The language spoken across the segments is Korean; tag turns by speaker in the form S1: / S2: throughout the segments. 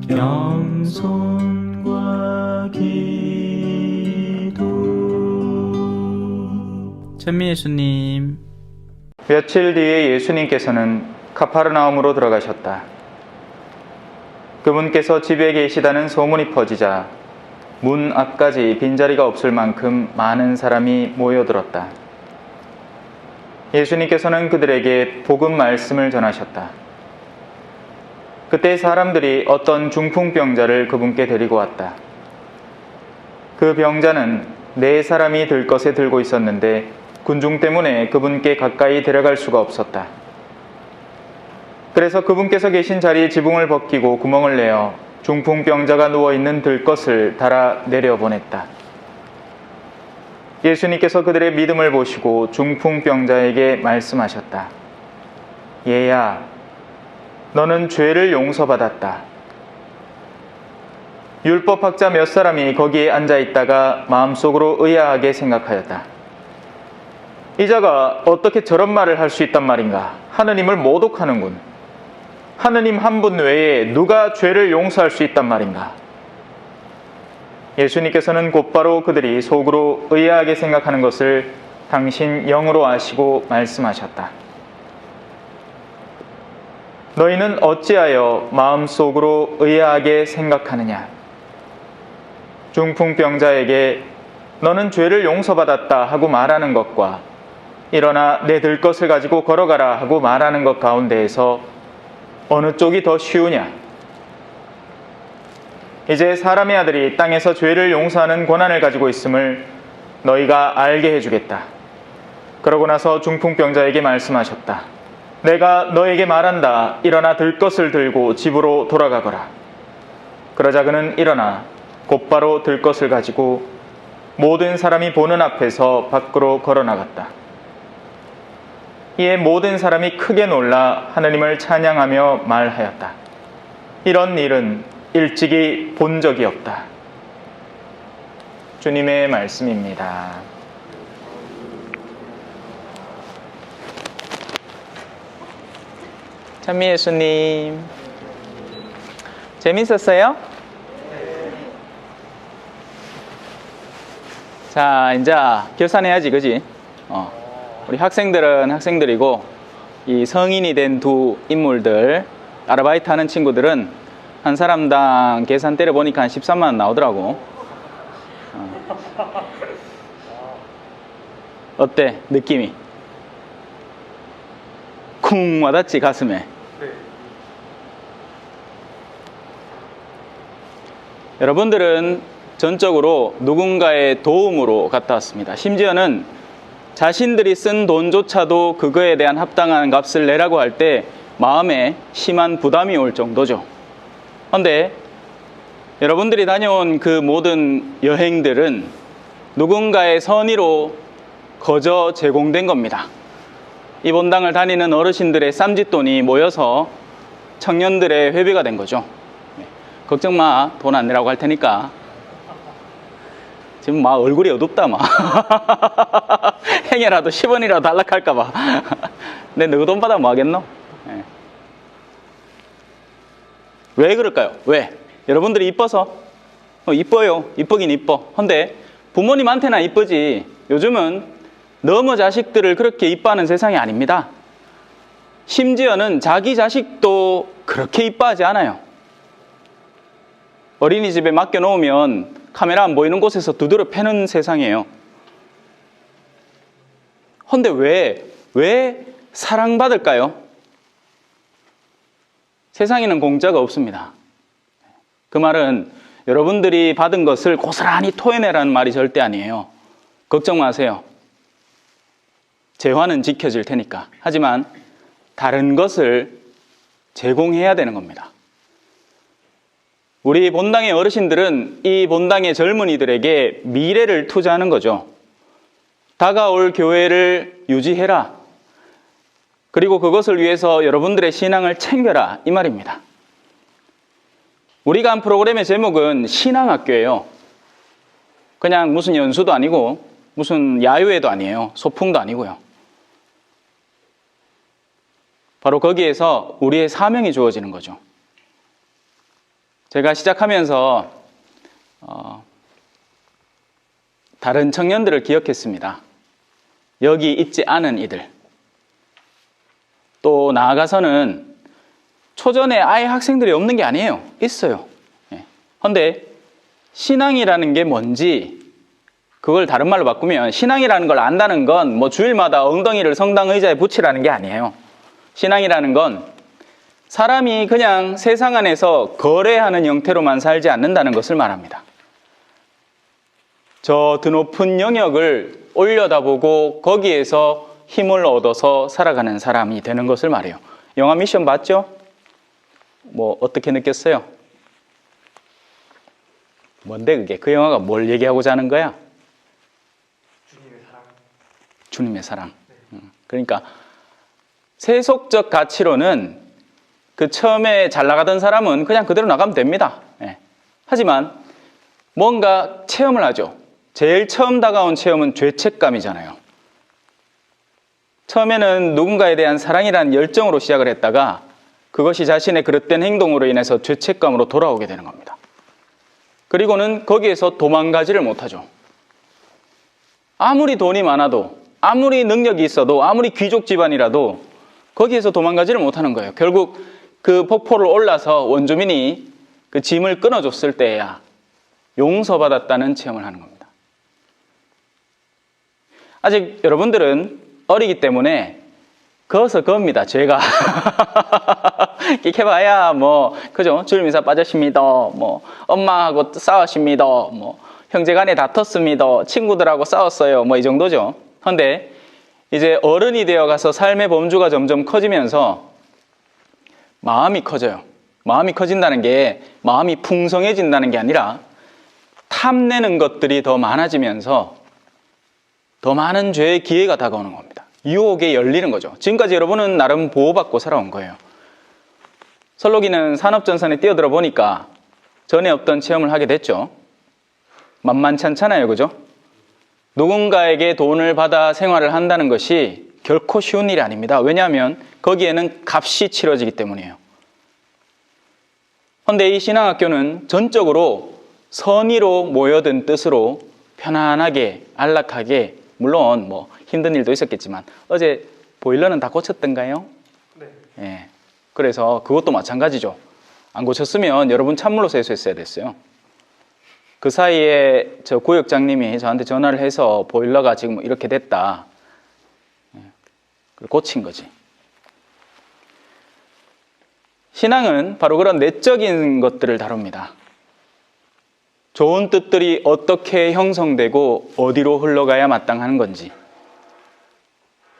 S1: 겸손과 기도. 찬미 예수님.
S2: 며칠 뒤에 예수님께서는 카파르나움으로 들어가셨다. 그분께서 집에 계시다는 소문이 퍼지자 문 앞까지 빈자리가 없을 만큼 많은 사람이 모여들었다. 예수님께서는 그들에게 복음 말씀을 전하셨다. 그때 사람들이 어떤 중풍병자를 그분께 데리고 왔다. 그 병자는 4사람이 들 것에 들고 있었는데 군중 때문에 그분께 가까이 데려갈 수가 없었다. 그래서 그분께서 계신 자리에 지붕을 벗기고 구멍을 내어 중풍병자가 누워있는 들것을 달아 내려보냈다. 예수님께서 그들의 믿음을 보시고 중풍병자에게 말씀하셨다. 얘야, 너는 죄를 용서받았다. 율법학자 몇 사람이 거기에 앉아있다가 마음속으로 의아하게 생각하였다. 이 자가 어떻게 저런 말을 할 수 있단 말인가? 하느님을 모독하는군. 하느님 한 분 외에 누가 죄를 용서할 수 있단 말인가? 예수님께서는 곧바로 그들이 속으로 의아하게 생각하는 것을 당신 영으로 아시고 말씀하셨다. 너희는 어찌하여 마음속으로 의아하게 생각하느냐? 중풍병자에게 너는 죄를 용서받았다 하고 말하는 것과 일어나 내 들 것을 가지고 걸어가라 하고 말하는 것 가운데에서 어느 쪽이 더 쉬우냐? 이제 사람의 아들이 땅에서 죄를 용서하는 권한을 가지고 있음을 너희가 알게 해주겠다. 그러고 나서 중풍병자에게 말씀하셨다. 내가 너에게 말한다. 일어나 들 것을 들고 집으로 돌아가거라. 그러자 그는 일어나 곧바로 들 것을 가지고 모든 사람이 보는 앞에서 밖으로 걸어나갔다. 이에 모든 사람이 크게 놀라 하느님을 찬양하며 말하였다. 이런 일은 일찍이 본 적이 없다. 주님의 말씀입니다. 찬미 예수님. 재밌었어요? 자, 이제 결산해야지, 그지? 우리 학생들은 학생들이고 이 성인이 된 두 인물들, 아르바이트 하는 친구들은 한 사람당 계산 때려보니까 한 13만 원 나오더라고. 어때? 느낌이? 쿵 와닿지, 가슴에? 여러분들은 전적으로 누군가의 도움으로 갔다 왔습니다. 심지어는 자신들이 쓴 돈조차도 그거에 대한 합당한 값을 내라고 할 때 마음에 심한 부담이 올 정도죠. 그런데 여러분들이 다녀온 그 모든 여행들은 누군가의 선의로 거저 제공된 겁니다. 이 본당을 다니는 어르신들의 쌈짓돈이 모여서 청년들의 회비가 된 거죠. 걱정 마, 돈 안 내라고 할 테니까. 지금 막 얼굴이 어둡다, 막. 행여라도 10원이라도 달락할까봐. 근데 너 돈 받아 뭐 하겠노? 네. 왜 그럴까요? 왜? 여러분들이 이뻐서? 이뻐요. 이쁘긴 이뻐. 근데 부모님한테나 이쁘지. 요즘은 너무 자식들을 그렇게 이뻐하는 세상이 아닙니다. 심지어는 자기 자식도 그렇게 이뻐하지 않아요. 어린이집에 맡겨놓으면 카메라 안 보이는 곳에서 두드려 패는 세상이에요. 근데 왜 사랑받을까요? 세상에는 공짜가 없습니다. 그 말은 여러분들이 받은 것을 고스란히 토해내라는 말이 절대 아니에요. 걱정 마세요. 재화는 지켜질 테니까. 하지만 다른 것을 제공해야 되는 겁니다. 우리 본당의 어르신들은 이 본당의 젊은이들에게 미래를 투자하는 거죠. 다가올 교회를 유지해라. 그리고 그것을 위해서 여러분들의 신앙을 챙겨라. 이 말입니다. 우리가 한 프로그램의 제목은 신앙학교예요. 그냥 무슨 연수도 아니고 무슨 야유회도 아니에요. 소풍도 아니고요. 바로 거기에서 우리의 사명이 주어지는 거죠. 제가 시작하면서 다른 청년들을 기억했습니다. 여기 있지 않은 이들. 또 나아가서는 초전에 아예 학생들이 없는 게 아니에요. 있어요. 그런데 신앙이라는 게 뭔지 그걸 다른 말로 바꾸면 신앙이라는 걸 안다는 건 뭐 주일마다 엉덩이를 성당 의자에 붙이라는 게 아니에요. 신앙이라는 건 사람이 그냥 세상 안에서 거래하는 형태로만 살지 않는다는 것을 말합니다. 저 드높은 영역을 올려다보고 거기에서 힘을 얻어서 살아가는 사람이 되는 것을 말해요. 영화 미션 봤죠? 뭐 어떻게 느꼈어요? 뭔데 그게? 그 영화가 뭘 얘기하고자 하는 거야?
S3: 주님의 사랑.
S2: 주님의 사랑. 그러니까 세속적 가치로는 그 처음에 잘 나가던 사람은 그냥 그대로 나가면 됩니다. 하지만 뭔가 체험을 하죠. 제일 처음 다가온 체험은 죄책감이잖아요. 처음에는 누군가에 대한 사랑이라는 열정으로 시작을 했다가 그것이 자신의 그릇된 행동으로 인해서 죄책감으로 돌아오게 되는 겁니다. 그리고는 거기에서 도망가지를 못하죠. 아무리 돈이 많아도, 아무리 능력이 있어도, 아무리 귀족 집안이라도 거기에서 도망가지를 못하는 거예요. 결국 그 폭포를 올라서 원주민이 그 짐을 끊어줬을 때야 용서받았다는 체험을 하는 겁니다. 아직 여러분들은 어리기 때문에 거기서 겁니다. 죄가 끼켜봐야 뭐 그죠? 주일미사 빠졌습니다. 뭐 엄마하고 싸웠습니다. 뭐 형제간에 다퉜습니다. 친구들하고 싸웠어요. 뭐 이 정도죠. 그런데 이제 어른이 되어 가서 삶의 범주가 점점 커지면서 마음이 커져요. 마음이 커진다는 게 마음이 풍성해진다는 게 아니라 탐내는 것들이 더 많아지면서 더 많은 죄의 기회가 다가오는 겁니다. 유혹에 열리는 거죠. 지금까지 여러분은 나름 보호받고 살아온 거예요. 설록이는 산업전선에 뛰어들어 보니까 전에 없던 체험을 하게 됐죠. 만만치 않잖아요. 그죠? 누군가에게 돈을 받아 생활을 한다는 것이 결코 쉬운 일이 아닙니다. 왜냐하면 거기에는 값이 치러지기 때문이에요. 그런데 이 신앙학교는 전적으로 선의로 모여든 뜻으로 편안하게 안락하게, 물론 뭐 힘든 일도 있었겠지만 어제 보일러는 다 고쳤던가요?
S3: 네.
S2: 예. 그래서 그것도 마찬가지죠. 안 고쳤으면 여러분 찬물로 세수했어야 됐어요. 그 사이에 저 구역장님이 저한테 전화를 해서 보일러가 지금 이렇게 됐다. 고친 거지. 신앙은 바로 그런 내적인 것들을 다룹니다. 좋은 뜻들이 어떻게 형성되고 어디로 흘러가야 마땅한 건지.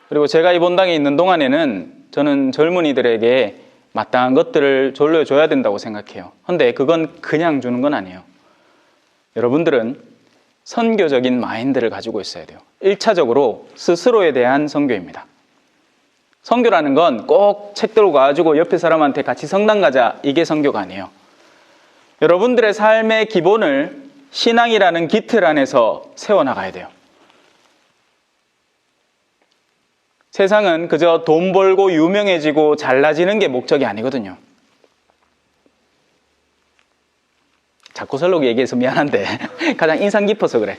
S2: 그리고 제가 이 본당에 있는 동안에는 저는 젊은이들에게 마땅한 것들을 돌려줘야 된다고 생각해요. 그런데 그건 그냥 주는 건 아니에요. 여러분들은 선교적인 마인드를 가지고 있어야 돼요. 1차적으로 스스로에 대한 선교입니다. 선교라는 건 꼭 책 들고 가지고 옆에 사람한테 같이 성당 가자, 이게 선교가 아니에요. 여러분들의 삶의 기본을 신앙이라는 기틀 안에서 세워나가야 돼요. 세상은 그저 돈 벌고 유명해지고 잘나지는 게 목적이 아니거든요. 자꾸 설록 얘기해서 미안한데 가장 인상 깊어서 그래.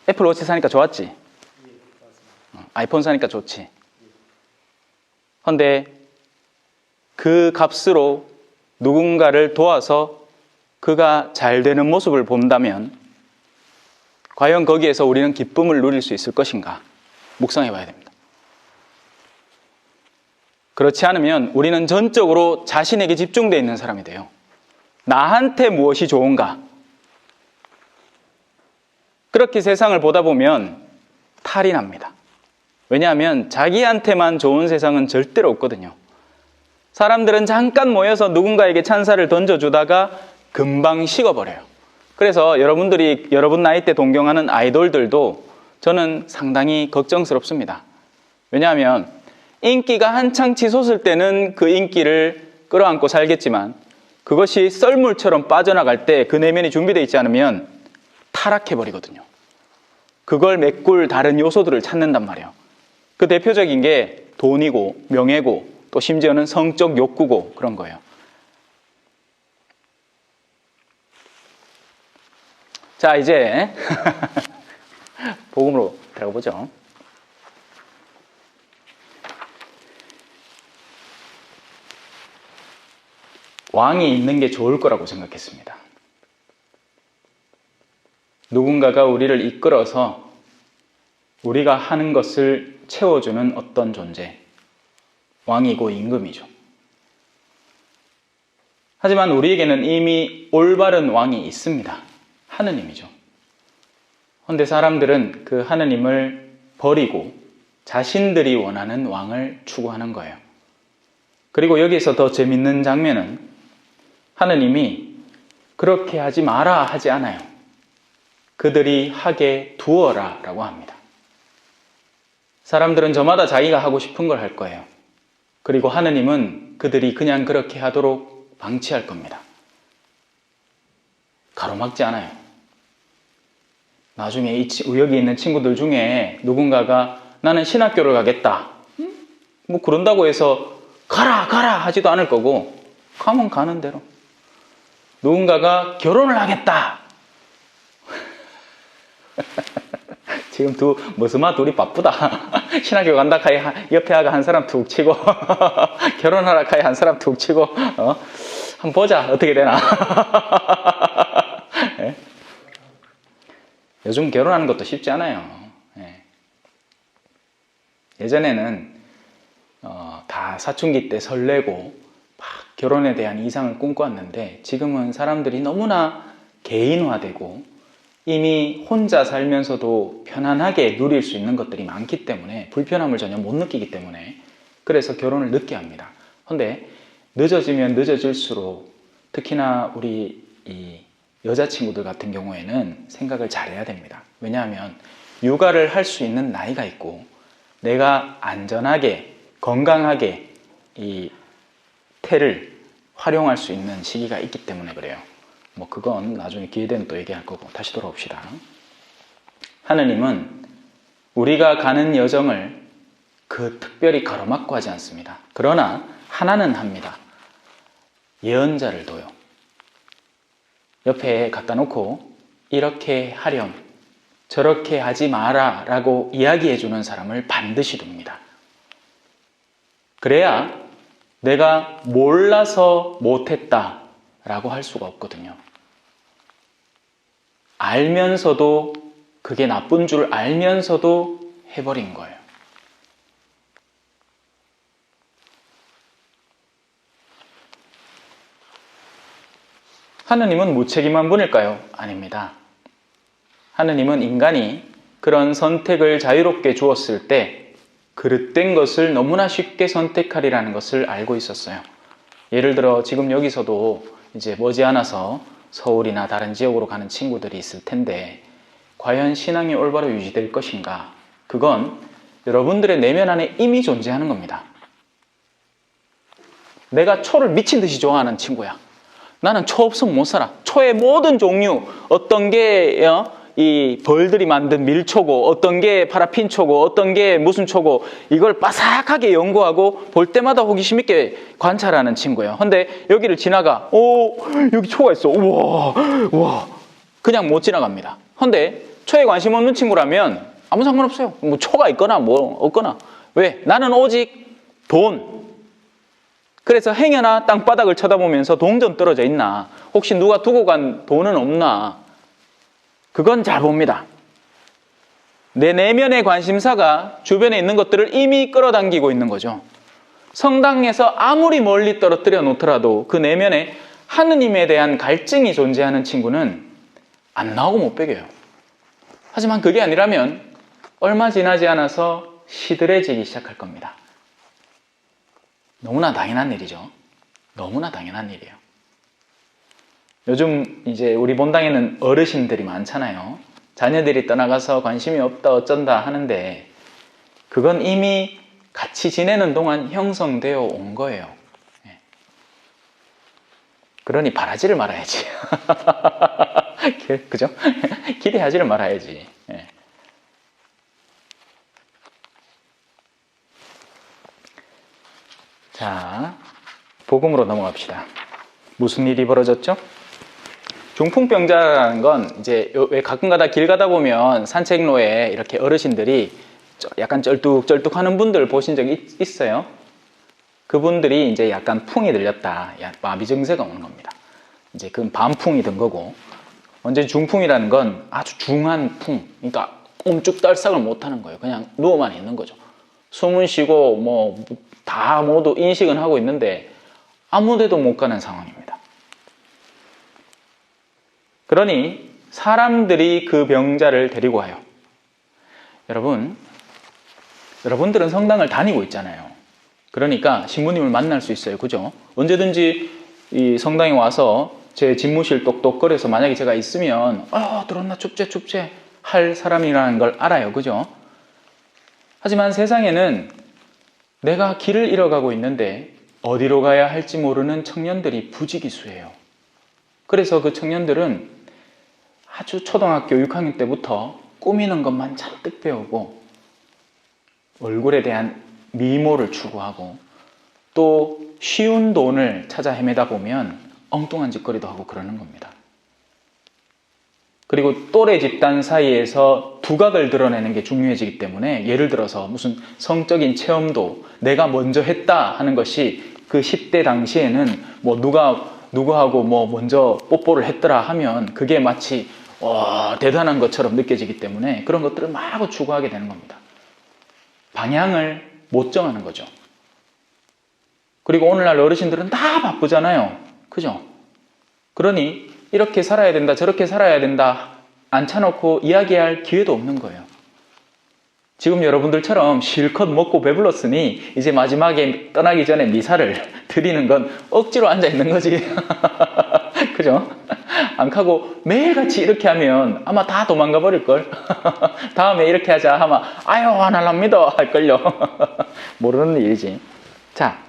S2: 애플워치 사니까 좋았지? 아이폰 사니까 좋지? 그런데 그 값으로 누군가를 도와서 그가 잘 되는 모습을 본다면 과연 거기에서 우리는 기쁨을 누릴 수 있을 것인가? 묵상해 봐야 됩니다. 그렇지 않으면 우리는 전적으로 자신에게 집중되어 있는 사람이 돼요. 나한테 무엇이 좋은가? 그렇게 세상을 보다 보면 탈이 납니다. 왜냐하면 자기한테만 좋은 세상은 절대로 없거든요. 사람들은 잠깐 모여서 누군가에게 찬사를 던져주다가 금방 식어버려요. 그래서 여러분들이 여러분 나이 때 동경하는 아이돌들도 저는 상당히 걱정스럽습니다. 왜냐하면 인기가 한창 치솟을 때는 그 인기를 끌어안고 살겠지만 그것이 썰물처럼 빠져나갈 때 그 내면이 준비되어 있지 않으면 타락해버리거든요. 그걸 메꿀 다른 요소들을 찾는단 말이에요. 그 대표적인 게 돈이고 명예고 또 심지어는 성적 욕구고 그런 거예요. 자, 이제 복음으로 들어가 보죠. 왕이 있는 게 좋을 거라고 생각했습니다. 누군가가 우리를 이끌어서 우리가 하는 것을 채워주는 어떤 존재, 왕이고 임금이죠. 하지만 우리에게는 이미 올바른 왕이 있습니다. 하느님이죠. 그런데 사람들은 그 하느님을 버리고 자신들이 원하는 왕을 추구하는 거예요. 그리고 여기서 더 재밌는 장면은 하느님이 그렇게 하지 마라 하지 않아요. 그들이 하게 두어라 라고 합니다. 사람들은 저마다 자기가 하고 싶은 걸 할 거예요. 그리고 하느님은 그들이 그냥 그렇게 하도록 방치할 겁니다. 가로막지 않아요. 나중에 여기 있는 친구들 중에 누군가가 나는 신학교를 가겠다. 뭐 그런다고 해서 가라 하지도 않을 거고 가면 가는 대로. 누군가가 결혼을 하겠다. 지금 머스마 둘이 바쁘다. 신학교 간다 카이 옆에 아가 한 사람 툭 치고 결혼하라 카이 한 사람 툭 치고 한번 보자 어떻게 되나. 네? 요즘 결혼하는 것도 쉽지 않아요. 네. 예전에는 다 사춘기 때 설레고 막 결혼에 대한 이상을 꿈꿔왔는데 지금은 사람들이 너무나 개인화되고 이미 혼자 살면서도 편안하게 누릴 수 있는 것들이 많기 때문에 불편함을 전혀 못 느끼기 때문에 그래서 결혼을 늦게 합니다. 그런데 늦어지면 늦어질수록 특히나 우리 이 여자친구들 같은 경우에는 생각을 잘해야 됩니다. 왜냐하면 육아를 할 수 있는 나이가 있고 내가 안전하게 건강하게 이 태를 활용할 수 있는 시기가 있기 때문에 그래요. 뭐 그건 나중에 기회 되면 또 얘기할 거고 다시 돌아옵시다. 하느님은 우리가 가는 여정을 그 특별히 가로막고 하지 않습니다. 그러나 하나는 합니다. 예언자를 둬요. 옆에 갖다 놓고 이렇게 하렴, 저렇게 하지 마라 라고 이야기해 주는 사람을 반드시 둡니다. 그래야 내가 몰라서 못했다 라고 할 수가 없거든요. 알면서도 그게 나쁜 줄 알면서도 해버린 거예요. 하느님은 무책임한 분일까요? 아닙니다. 하느님은 인간이 그런 선택을 자유롭게 주었을 때 그릇된 것을 너무나 쉽게 선택하리라는 것을 알고 있었어요. 예를 들어 지금 여기서도 이제 머지않아서 서울이나 다른 지역으로 가는 친구들이 있을 텐데 과연 신앙이 올바로 유지될 것인가? 그건 여러분들의 내면 안에 이미 존재하는 겁니다. 내가 초를 미친 듯이 좋아하는 친구야. 나는 초 없으면 못 살아. 초의 모든 종류, 어떤 게 이 벌들이 만든 밀초고, 어떤 게 파라핀 초고, 어떤 게 무슨 초고, 이걸 빠삭하게 연구하고 볼 때마다 호기심 있게 관찰하는 친구예요. 근데 여기를 지나가, 여기 초가 있어. 우와, 그냥 못 지나갑니다. 근데 초에 관심 없는 친구라면 아무 상관없어요. 뭐 초가 있거나 뭐 없거나. 왜? 나는 오직 돈. 그래서 행여나 땅바닥을 쳐다보면서 돈 좀 떨어져 있나, 혹시 누가 두고 간 돈은 없나, 그건 잘 봅니다. 내 내면의 관심사가 주변에 있는 것들을 이미 끌어당기고 있는 거죠. 성당에서 아무리 멀리 떨어뜨려 놓더라도 그 내면에 하느님에 대한 갈증이 존재하는 친구는 안 나오고 못 베겨요. 하지만 그게 아니라면 얼마 지나지 않아서 시들해지기 시작할 겁니다. 너무나 당연한 일이죠. 너무나 당연한 일이에요. 요즘 이제 우리 본당에는 어르신들이 많잖아요. 자녀들이 떠나가서 관심이 없다 어쩐다 하는데 그건 이미 같이 지내는 동안 형성되어 온 거예요. 그러니 바라지를 말아야지. 그죠? 기대하지를 말아야지. 자, 복음으로 넘어갑시다. 무슨 일이 벌어졌죠? 중풍병자라는 건 이제 왜 가끔가다 길 가다 보면 산책로에 이렇게 어르신들이 약간 쩔뚝쩔뚝하는 분들 보신 적 있어요? 그분들이 이제 약간 풍이 들렸다, 마비 증세가 오는 겁니다. 이제 그건 반풍이 든 거고, 언제 중풍이라는 건 아주 중한 풍, 그러니까 옴쭉달싹을 못 하는 거예요. 그냥 누워만 있는 거죠. 숨은 쉬고 뭐 다 모두 인식은 하고 있는데 아무 데도 못 가는 상황입니다. 그러니 사람들이 그 병자를 데리고 와요. 여러분들은 성당을 다니고 있잖아요. 그러니까 신부님을 만날 수 있어요. 그죠? 언제든지 이 성당에 와서 제 집무실 똑똑거려서 만약에 제가 있으면 들었나 축제 할 사람이라는 걸 알아요. 그죠? 하지만 세상에는 내가 길을 잃어가고 있는데 어디로 가야 할지 모르는 청년들이 부지기수예요. 그래서 그 청년들은 아주 초등학교 6학년 때부터 꾸미는 것만 잔뜩 배우고 얼굴에 대한 미모를 추구하고 또 쉬운 돈을 찾아 헤매다 보면 엉뚱한 짓거리도 하고 그러는 겁니다. 그리고 또래 집단 사이에서 두각을 드러내는 게 중요해지기 때문에 예를 들어서 무슨 성적인 체험도 내가 먼저 했다 하는 것이 그 10대 당시에는 뭐 누구하고 뭐 먼저 뽀뽀를 했더라 하면 그게 마치 대단한 것처럼 느껴지기 때문에 그런 것들을 마구 추구하게 되는 겁니다. 방향을 못 정하는 거죠. 그리고 오늘날 어르신들은 다 바쁘잖아요. 그죠? 그러니 이렇게 살아야 된다, 저렇게 살아야 된다 앉혀놓고 이야기할 기회도 없는 거예요. 지금 여러분들처럼 실컷 먹고 배불렀으니 이제 마지막에 떠나기 전에 미사를 드리는 건 억지로 앉아있는 거지. 그죠? 안 하고 매일같이 이렇게 하면 아마 다 도망가 버릴걸. 다음에 이렇게 하자 하면 아유 안 할랍니다 할걸요. 모르는 일이지. 자,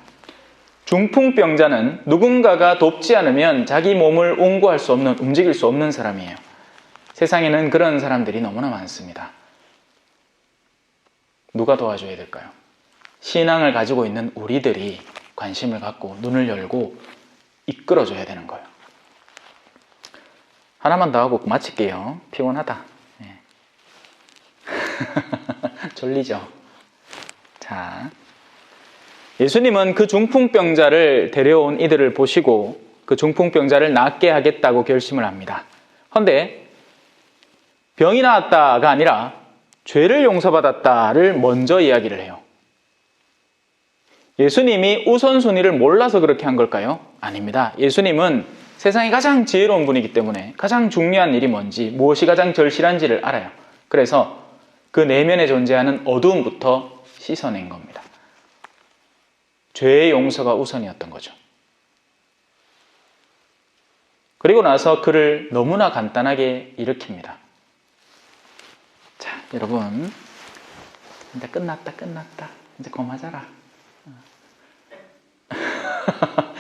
S2: 중풍병자는 누군가가 돕지 않으면 자기 몸을 옹구할 수 없는, 움직일 수 없는 사람이에요. 세상에는 그런 사람들이 너무나 많습니다. 누가 도와줘야 될까요? 신앙을 가지고 있는 우리들이 관심을 갖고 눈을 열고 이끌어줘야 되는 거예요. 하나만 더 하고 마칠게요. 피곤하다. 네. 졸리죠? 자, 예수님은 그 중풍병자를 데려온 이들을 보시고 그 중풍병자를 낫게 하겠다고 결심을 합니다. 그런데 병이 나았다가 아니라 죄를 용서받았다를 먼저 이야기를 해요. 예수님이 우선순위를 몰라서 그렇게 한 걸까요? 아닙니다. 예수님은 세상에 가장 지혜로운 분이기 때문에 가장 중요한 일이 뭔지, 무엇이 가장 절실한지를 알아요. 그래서 그 내면에 존재하는 어두움부터 씻어낸 겁니다. 죄의 용서가 우선이었던 거죠. 그리고 나서 그를 너무나 간단하게 일으킵니다. 자, 여러분, 이제 끝났다. 이제 그만하자라.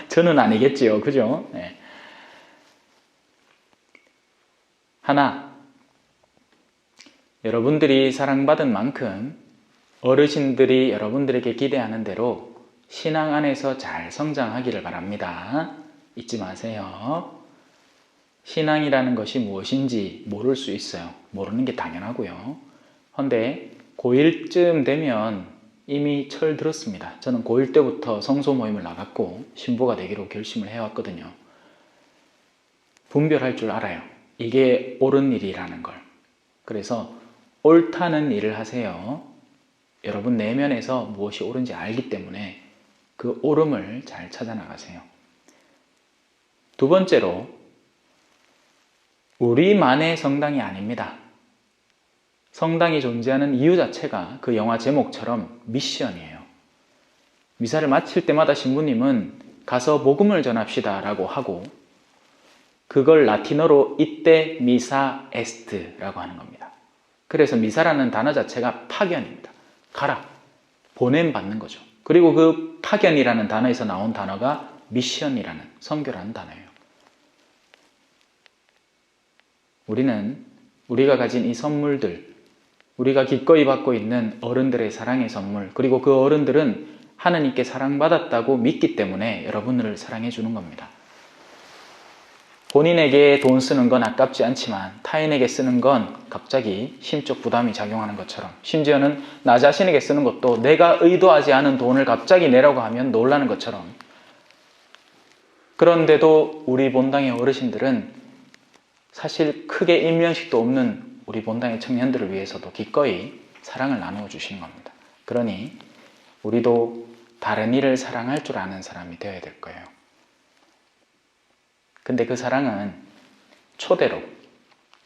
S2: 저는 아니겠지요. 그죠? 네. 하나, 여러분들이 사랑받은 만큼 어르신들이 여러분들에게 기대하는 대로 신앙 안에서 잘 성장하기를 바랍니다. 잊지 마세요. 신앙이라는 것이 무엇인지 모를 수 있어요. 모르는 게 당연하고요. 그런데 고1쯤 되면 이미 철 들었습니다. 저는 고1 때부터 성소 모임을 나갔고 신부가 되기로 결심을 해왔거든요. 분별할 줄 알아요. 이게 옳은 일이라는 걸. 그래서 옳다는 일을 하세요. 여러분 내면에서 무엇이 옳은지 알기 때문에 그 옳음을 잘 찾아 나가세요. 두 번째로, 우리만의 성당이 아닙니다. 성당이 존재하는 이유 자체가 그 영화 제목처럼 미션이에요. 미사를 마칠 때마다 신부님은 가서 복음을 전합시다 라고 하고 그걸 라틴어로 이때 미사 에스트라고 하는 겁니다. 그래서 미사라는 단어 자체가 파견입니다. 가라, 보냄받는 거죠. 그리고 그 파견이라는 단어에서 나온 단어가 미션이라는, 선교라는 단어예요. 우리는 우리가 가진 이 선물들, 우리가 기꺼이 받고 있는 어른들의 사랑의 선물, 그리고 그 어른들은 하느님께 사랑받았다고 믿기 때문에 여러분을 사랑해 주는 겁니다. 본인에게 돈 쓰는 건 아깝지 않지만 타인에게 쓰는 건 갑자기 심적 부담이 작용하는 것처럼, 심지어는 나 자신에게 쓰는 것도 내가 의도하지 않은 돈을 갑자기 내라고 하면 놀라는 것처럼, 그런데도 우리 본당의 어르신들은 사실 크게 일면식도 없는 우리 본당의 청년들을 위해서도 기꺼이 사랑을 나누어 주시는 겁니다. 그러니 우리도 다른 이를 사랑할 줄 아는 사람이 되어야 될 거예요. 근데 그 사랑은 초대로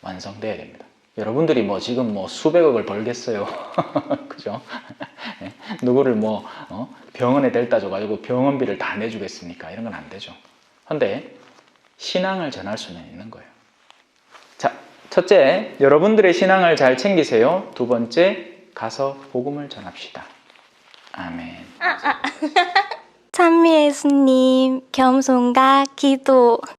S2: 완성돼야 됩니다. 여러분들이 지금 수백억을 벌겠어요. 그죠? 누구를 병원에 데려다 줘가지고 병원비를 다 내주겠습니까? 이런 건 안 되죠. 근데 신앙을 전할 수는 있는 거예요. 자, 첫째, 여러분들의 신앙을 잘 챙기세요. 두 번째, 가서 복음을 전합시다. 아멘.
S4: 찬미 예수님, 겸손과 기도.